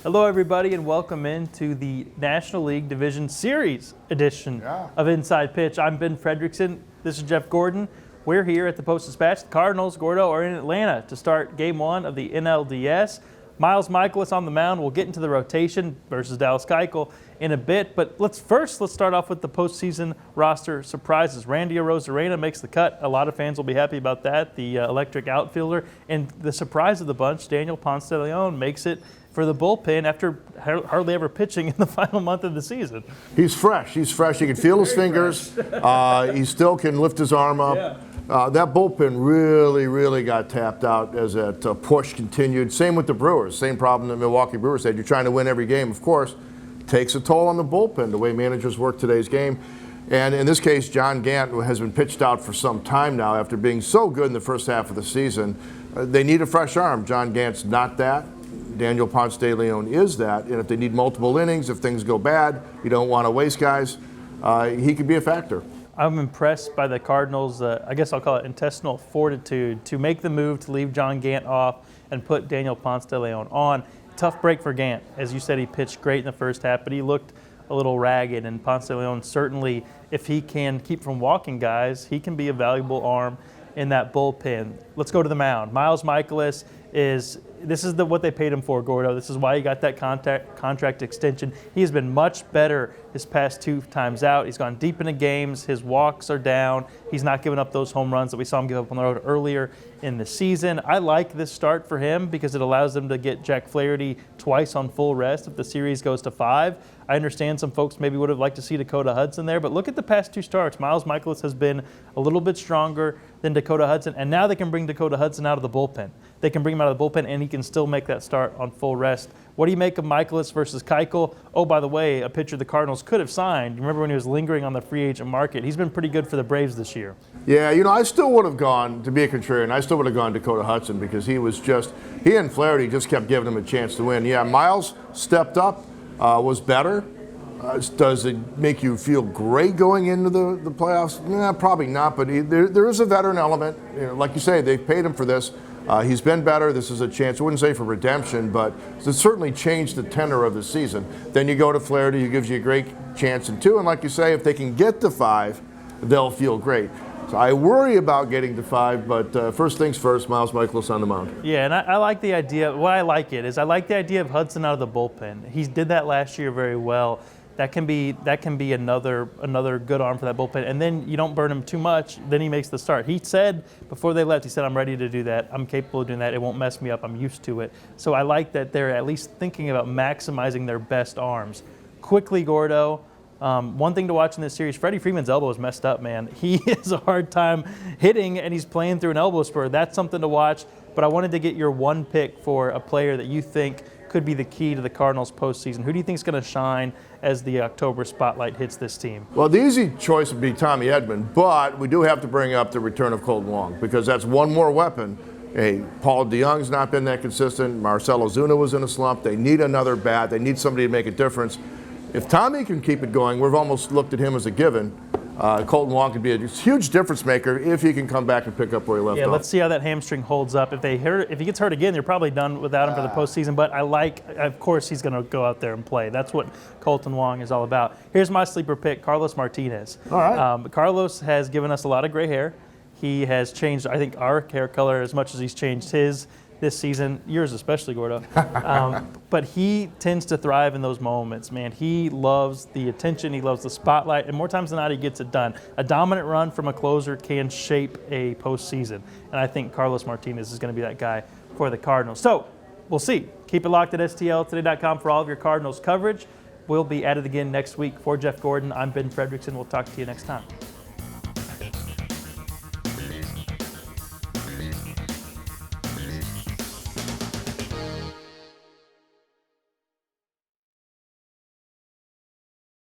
Hello, everybody, and welcome into the National League Division Series edition of Inside Pitch. I'm Ben Frederickson. This is Jeff Gordon. We're here at the Post-Dispatch. The Cardinals, Gordo, are in Atlanta to start Game 1 of the NLDS. Myles Michaelis on the mound. We'll get into the rotation versus Dallas Keuchel in a bit. But let's start off with the postseason roster surprises. Randy Arozarena makes the cut. A lot of fans will be happy about that, the electric outfielder. And the surprise of the bunch, Daniel Ponce de Leon, makes it for the bullpen after hardly ever pitching in the final month of the season. He's fresh. He can feel his fingers. He still can lift his arm up. Yeah. That bullpen really got tapped out as that push continued. Same with the Brewers. Same problem the Milwaukee Brewers had. You're trying to win every game, of course. Takes a toll on the bullpen, the way managers work today's game. And in this case, John Gant has been pitched out for some time now after being so good in the first half of the season. They need a fresh arm. John Gant's not that. Daniel Ponce de Leon is that, and if they need multiple innings, if things go bad, you don't want to waste guys, he could be a factor. I'm impressed by the Cardinals, I guess I'll call it intestinal fortitude, to make the move to leave John Gant off and put Daniel Ponce de Leon on. Tough break for Gant. As you said, he pitched great in the first half, but he looked a little ragged, and Ponce de Leon certainly, if he can keep from walking guys, he can be a valuable arm in that bullpen. Let's go to the mound. Myles Michaelis this is what they paid him for, Gordo. This is why he got that contract extension. He has been much better his past 2 times out. He's gone deep into games. His walks are down. He's not giving up those home runs that we saw him give up on the road earlier in the season. I like this start for him because it allows them to get Jack Flaherty twice on full rest if the series goes to 5. I understand some folks maybe would have liked to see Dakota Hudson there, but look at the past 2 starts. Myles Michaelis has been a little bit stronger than Dakota Hudson, and now they can bring Dakota Hudson out of the bullpen. They can bring him out of the bullpen, and he can still make that start on full rest. What do you make of Michaelis versus Keuchel? Oh, by the way, a pitcher the Cardinals could have signed. You remember when he was lingering on the free agent market? He's been pretty good for the Braves this year. Yeah, I still would have gone, to be a contrarian, I still would have gone Dakota Hudson because he and Flaherty just kept giving him a chance to win. Yeah, Myles stepped up, was better. Does it make you feel great going into the playoffs? Nah, probably not, but there is a veteran element. Like you say, they've paid him for this. He's been better. This is a chance, I wouldn't say for redemption, but it's certainly changed the tenor of the season. Then you go to Flaherty, who gives you a great chance in 2, and like you say, if they can get to 5, they'll feel great. So I worry about getting to 5, but first things first, Myles Michaelis on the mound. Yeah, and I like the idea. What I like it is I like the idea of Hudson out of the bullpen. He did that last year very well. That can be another good arm for that bullpen. And then you don't burn him too much, then he makes the start. He said before they left, he said, I'm ready to do that. I'm capable of doing that. It won't mess me up. I'm used to it. So I like that they're at least thinking about maximizing their best arms. Quickly, Gordo, one thing to watch in this series, Freddie Freeman's elbow is messed up, man. He has a hard time hitting, and he's playing through an elbow spur. That's something to watch. But I wanted to get your one pick for a player that you think could be the key to the Cardinals postseason. Who do you think is going to shine as the October spotlight hits this team? Well, the easy choice would be Tommy Edman, but we do have to bring up the return of Colton Wong because that's one more weapon. Hey, Paul DeYoung's not been that consistent. Marcell Ozuna was in a slump. They need another bat. They need somebody to make a difference. If Tommy can keep it going, we've almost looked at him as a given. Colton Wong could be a huge difference maker if he can come back and pick up where he left off. Yeah, let's see how that hamstring holds up. If he gets hurt again, they're probably done without him for the postseason. But of course, he's going to go out there and play. That's what Colton Wong is all about. Here's my sleeper pick, Carlos Martinez. All right. Carlos has given us a lot of gray hair. He has changed, I think, our hair color as much as he's changed his this season, yours especially, Gordo. But he tends to thrive in those moments, man. He loves the attention, he loves the spotlight, and more times than not, he gets it done. A dominant run from a closer can shape a postseason, and I think Carlos Martinez is going to be that guy for the Cardinals. So, we'll see. Keep it locked at STLtoday.com for all of your Cardinals coverage. We'll be at it again next week. For Jeff Gordon, I'm Ben Frederickson. We'll talk to you next time.